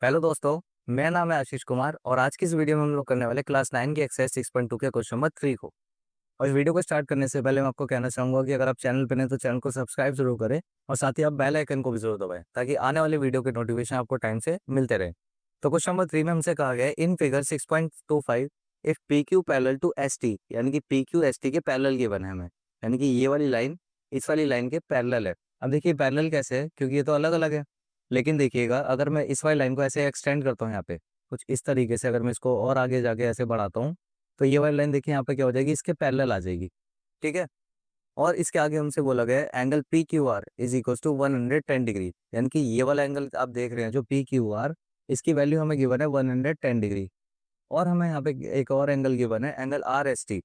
Hello दोस्तों। मेरा नाम है आशीष कुमार और आज की इस वीडियो में हम लोग करने वाले क्लास 9 की एक्सरसाइज 6.2 के क्वेश्चन नंबर 3 को। और इस वीडियो को स्टार्ट करने से पहले मैं आपको कहना चाहूंगा कि अगर आप चैनल पर नए तो चैनल को सब्सक्राइब जरूर करें और साथ ही आप बेल आइकन को भी जरूर दबाएं ताकि आने वाली वीडियो के नोटिफिकेशन आपको टाइम से मिलते रहे। तो क्वेश्चन नंबर 3 में हमसे कहा गया है in figure 6.25 if P Q parallel to S T, यानी कि पी क्यू एस टी के पैरेलल गिवन है हमें, यानी कि ये वाली लाइन इस वाली लाइन के पैरेलल है। अब देखिए पैरेलल कैसे है, क्योंकि ये तो अलग अलग है। लेकिन देखिएगा अगर मैं इस वाली लाइन को ऐसे एक्सटेंड करता हूँ यहाँ पे कुछ इस तरीके से, अगर मैं इसको और आगे जाके ऐसे बढ़ाता हूँ तो ये वाली लाइन देखिए यहाँ पे क्या हो जाएगी, इसके पैरेलल आ जाएगी। ठीक है। और इसके आगे हमसे बोला गया है angle P Q R is equal to 110 degree, यानी कि ये वाला एंगल आप देख रहे हैं जो पी क्यू आर, इसकी वैल्यू हमें गिवन है 110 डिग्री। और हमें यहाँ पे एक और एंगल गिवन है एंगल आर एस टी,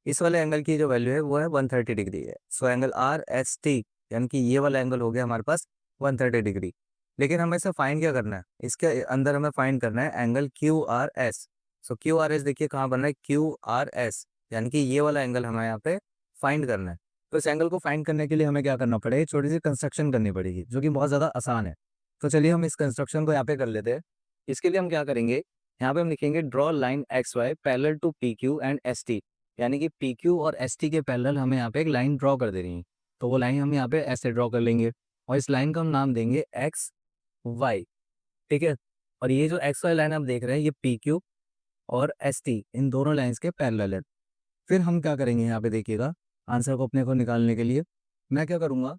इस वाले एंगल की जो वैल्यू है वो है 130 डिग्री है। So angle R S T यानी कि ये वाला एंगल हो गया हमारे पास 130 डिग्री। लेकिन हमें इसे फाइंड क्या करना है, इसके अंदर हमें फाइंड करना है एंगल क्यू आर एस। सो क्यू आर एस देखिए कहाँ बन रहा है, क्यू आर एस, यानी कि ये वाला एंगल हमें यहाँ पे फाइंड करना है। तो इस एंगल को फाइंड करने के लिए हमें क्या करना पड़ेगा, छोटी सी कंस्ट्रक्शन करनी पड़ेगी जो कि बहुत ज़्यादा आसान है। तो चलिए हम इस कंस्ट्रक्शन को यहाँ पे कर लेते हैं। इसके लिए हम क्या करेंगे, यहाँ पे हम लिखेंगे draw line X Y parallel to P Q and S T, यानी कि पी क्यू और एस टी के पैरेलल हमें यहाँ पे एक लाइन ड्रॉ कर देनी है। तो वो लाइन हम यहाँ पे ऐसे ड्रॉ कर लेंगे और इस लाइन का हम नाम देंगे एक्स वाई। ठीक है। और ये जो एक्स वाई लाइन आप देख रहे हैं ये पी क्यू और एस टी इन दोनों लाइंस के पैरेलल है। फिर हम क्या करेंगे यहाँ पे देखिएगा, आंसर को अपने को निकालने के लिए मैं क्या करूँगा,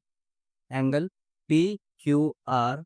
angle P Q R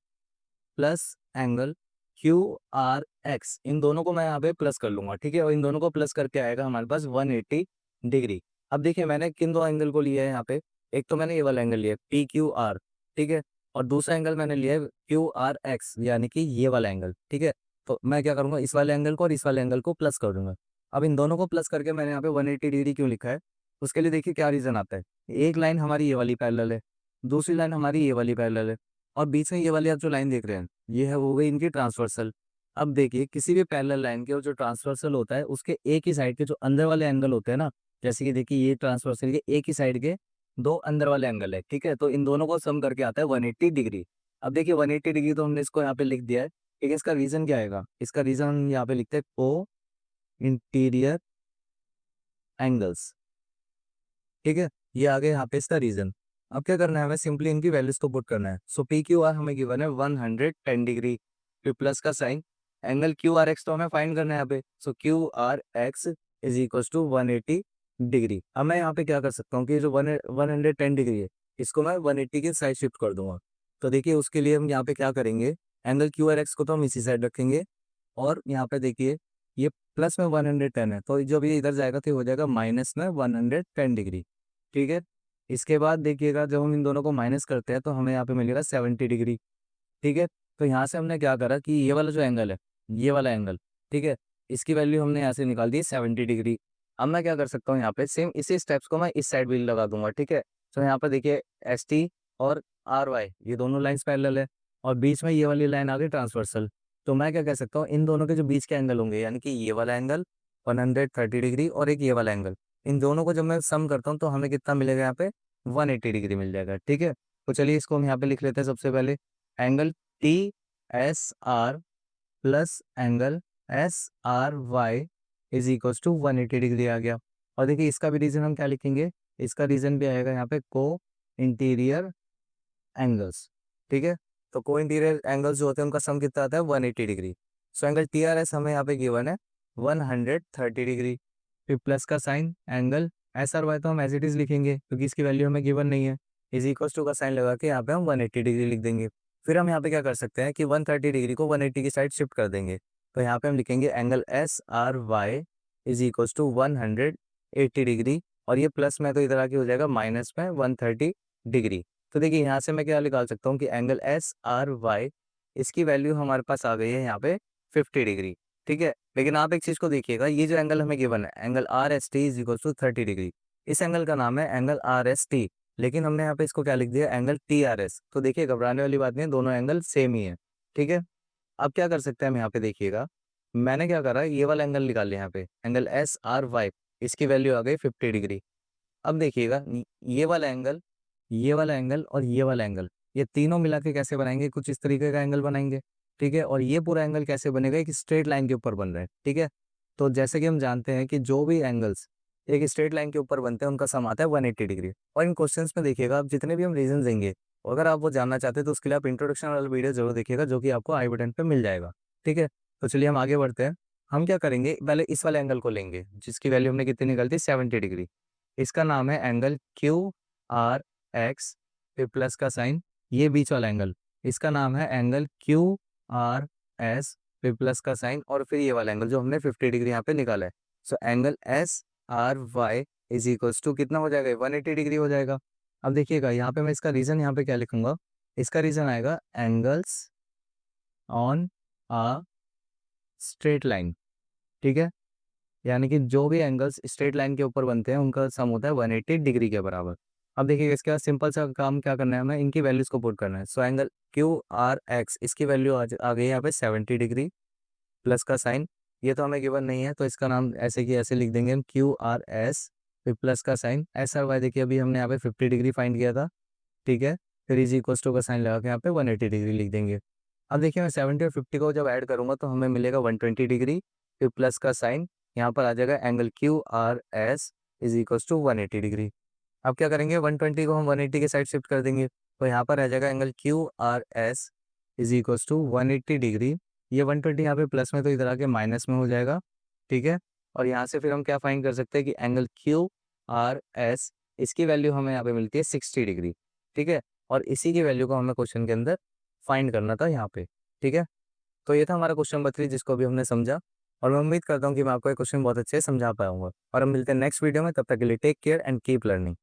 plus angle Q R X, इन दोनों को मैं यहाँ पे प्लस कर लूंगा। ठीक है। और इन दोनों को प्लस करके आएगा हमारे पास 180 डिग्री। अब देखिए मैंने किन दो एंगल को लिया है यहाँ पे, एक तो मैंने ये वाला एंगल लिया है पी क्यू आर, ठीक है, और दूसरा एंगल मैंने लिया है क्यू आर एक्स, यानी कि ये वाला एंगल। ठीक है। तो मैं क्या करूँगा, इस वाले एंगल को और इस वाले एंगल को प्लस कर दूंगा। अब इन दोनों को प्लस करके मैंने यहाँ पे 180 डिग्री क्यों लिखा है, उसके लिए देखिए क्या रीज़न आता है। एक लाइन हमारी ये वाली पैरेलल है, दूसरी लाइन हमारी ये वाली पैरेलल है, और बीच में ये वाली आप जो लाइन देख रहे हैं ये है हो गई इनकी ट्रांसवर्सल। अब देखिए किसी भी पैरेलल लाइन के जो ट्रांसवर्सल होता है उसके एक ही साइड के जो अंदर वाले एंगल होते हैं ना, जैसे कि देखिए ये ट्रांसवर्सल के एक ही साइड के दो अंदर वाले एंगल है। ठीक है। तो इन दोनों को सम करके आता है 180 डिग्री। अब देखिए 180 डिग्री तो हमने इसको यहाँ पे लिख दिया है, ठीक है। इसका रीजन क्या आएगा, इसका रीजन हम यहाँ पे लिखते हैं को इंटीरियर एंगल्स। ठीक है। ये आ गया यहाँ पे इसका रीजन। अब क्या करना है, हमें सिंपली इनकी वैल्यूज को पुट करना है। सो पी क्यू आर हमें गिवन है 110 डिग्री, फिर प्लस का sign, angle Q R X तो हमें फाइंड करना है यहाँ पे। So Q R X is equal to 180 degree. अब मैं यहाँ पे क्या कर सकता हूँ कि जो 110 डिग्री है इसको मैं 180 की साइड शिफ्ट कर दूंगा। तो देखिए उसके लिए हम यहाँ पे क्या करेंगे, एंगल क्यू आर एक्स को तो हम इसी साइड रखेंगे, और यहाँ पे देखिए ये प्लस में 110 है तो जो भी इधर जाएगा तो हो जाएगा माइनस में 110 डिग्री। ठीक है। इसके बाद देखिएगा जब हम इन दोनों को माइनस करते हैं तो हमें यहाँ पे मिलेगा 70 डिग्री। ठीक है। तो यहाँ से हमने क्या करा कि ये वाला जो एंगल है, ये वाला एंगल, ठीक है, इसकी वैल्यू हमने यहाँ से निकाल दी 70 डिग्री। अब मैं क्या कर सकता हूँ, यहाँ पे सेम इसी स्टेप्स को मैं इस साइड भी लगा दूंगा। ठीक है। तो यहाँ पे देखिए एस टी और आर वाई ये दोनों लाइन्स पैरेलल है, और बीच में ये वाली लाइन आ गई ट्रांसवर्सल। तो मैं क्या कह सकता हूँ, इन दोनों के जो बीच के एंगल होंगे, यानी कि ये वाला एंगल 130 डिग्री और एक ये वाला एंगल, इन दोनों को जब मैं सम करता हूँ तो हमें कितना मिलेगा, यहाँ पे 180 डिग्री मिल जाएगा। ठीक है। तो चलिए इसको हम यहाँ पे लिख लेते हैं। सबसे पहले angle T S R plus angle S R Y is equal to 180 degree आ गया। और देखिए इसका भी रीजन हम क्या लिखेंगे, इसका रीजन भी आएगा यहाँ पे को इंटीरियर एंगल्स। ठीक है। तो को इंटीरियर एंगल्स जो होते हैं उनका सम कितना आता है, 180 degree. So angle T R S हमें यहाँ पे गिवन है 130 डिग्री, फिर प्लस का sign, angle S R Y तो हम एज इट इज लिखेंगे क्योंकि इसकी वैल्यू हमें गिवन नहीं है, इज इक्वल टू का साइन लगा के यहाँ पे हम 180 डिग्री लिख देंगे। फिर हम यहाँ पे क्या कर सकते हैं कि 130 डिग्री को 180 की साइड शिफ्ट कर देंगे। तो यहाँ पे हम लिखेंगे angle S R Y is equal to 180 degree, और ये प्लस में तो इधर आके हो जाएगा माइनस में 130 डिग्री। तो देखिए यहाँ से मैं क्या निकाल सकता हूँ कि एंगल एस आर वाई इसकी वैल्यू हमारे पास आ गई है यहाँ पे 50 डिग्री। ठीक है। लेकिन आप एक चीज को देखिएगा, ये जो एंगल हमें गिवन है angle R S T is equal to 30 degree, इस एंगल का नाम है एंगल आर एस टी, लेकिन हमने यहाँ पे इसको क्या लिख दिया, एंगल टी आर एस। तो देखिए घबराने वाली बात नहीं है, दोनों एंगल सेम ही है। ठीक है। अब क्या कर सकते हैं हम यहाँ पे देखिएगा, मैंने क्या करा, ये वाला एंगल निकाल लिया यहाँ पे एंगल एस आर वाई, इसकी वैल्यू आ गई 50 डिग्री। अब देखिएगा ये वाला एंगल, ये वाला एंगल और ये वाला एंगल, ये तीनों मिला के कैसे बनाएंगे, कुछ इस तरीके का एंगल बनाएंगे। ठीक है, और ये पूरा एंगल कैसे बनेगा, एक स्ट्रेट लाइन के ऊपर बन रहा है। ठीक है, तो जैसे कि हम जानते हैं कि जो भी एंगल्स एक स्ट्रेट लाइन के ऊपर बनते हैं उनका सम आता है 180 डिग्री। और इन क्वेश्चंस में देखिएगा आप जितने भी हम रीजन देंगे, अगर आप वो जानना चाहते हैं तो उसके लिए आप इंट्रोडक्शन वाला वीडियो जरूर देखिएगा, जो कि आपको आई बटन पे मिल जाएगा। ठीक है, तो चलिए हम आगे बढ़ते हैं। हम क्या करेंगे, पहले इस वाले एंगल को लेंगे जिसकी वैल्यू हमने कितनी निकाली थी, 70 डिग्री। इसका नाम है एंगल क्यू आर एक्स, फिर प्लस का साइन, ये बीच वाला एंगल, इसका नाम है एंगल क्यू आर एस, फिर प्लस का साइन, और फिर ये वाला एंगल जो हमने 50 डिग्री यहाँ पे निकाला है। So angle S R Y is equals to कितना हो जाएगा, 180 डिग्री हो जाएगा। अब देखिएगा यहाँ पे मैं इसका रीजन यहाँ पे क्या लिखूंगा, इसका रीजन आएगा angles on a straight line. ठीक है, यानी कि जो भी एंगल्स स्ट्रेट लाइन के ऊपर बनते हैं उनका सम होता है 180 डिग्री के बराबर। अब देखिए इसके बाद सिंपल सा काम क्या करना है, हमें इनकी वैल्यूज को पुट करना है। So angle Q R x, इसकी वैल्यू आ गई यहाँ पे 70 डिग्री, प्लस का साइन, ये तो हमें गिवन नहीं है तो इसका नाम ऐसे की ऐसे लिख देंगे हम, क्यू आर एस, फिर प्लस का साइन, एस आर वाई देखिए अभी हमने यहाँ पे 50 डिग्री फाइंड किया था। ठीक है, फिर इज इक्वल्स टू का साइन लगा के यहाँ पे 180 डिग्री लिख देंगे। अब देखिए मैं 70 और 50 को जब ऐड करूंगा तो हमें मिलेगा 120 डिग्री, फिर प्लस का साइन, यहाँ पर आ जाएगा angle Q R S is equals to 180 degree. अब क्या करेंगे, 120 को हम 180 के साइड शिफ्ट कर देंगे, तो यहाँ पर आ जाएगा angle Q R S is equals to 180 degree. ये 120 यहाँ पे प्लस में तो इधर आके माइनस में हो जाएगा। ठीक है, और यहाँ से फिर हम क्या फाइंड कर सकते हैं कि एंगल क्यू आर एस, इसकी वैल्यू हमें यहाँ पे मिलती है 60 डिग्री। ठीक है, और इसी की वैल्यू को हमें क्वेश्चन के अंदर फाइंड करना था यहाँ पे। ठीक है, तो ये था हमारा क्वेश्चन नंबर 3 जिसको अभी हमने समझा, और मैं उम्मीद करता हूँ कि मैं आपको ये क्वेश्चन बहुत अच्छे से समझा पाऊंगा। और हम मिलते हैं नेक्स्ट वीडियो में, तब तक के लिए take care and keep learning.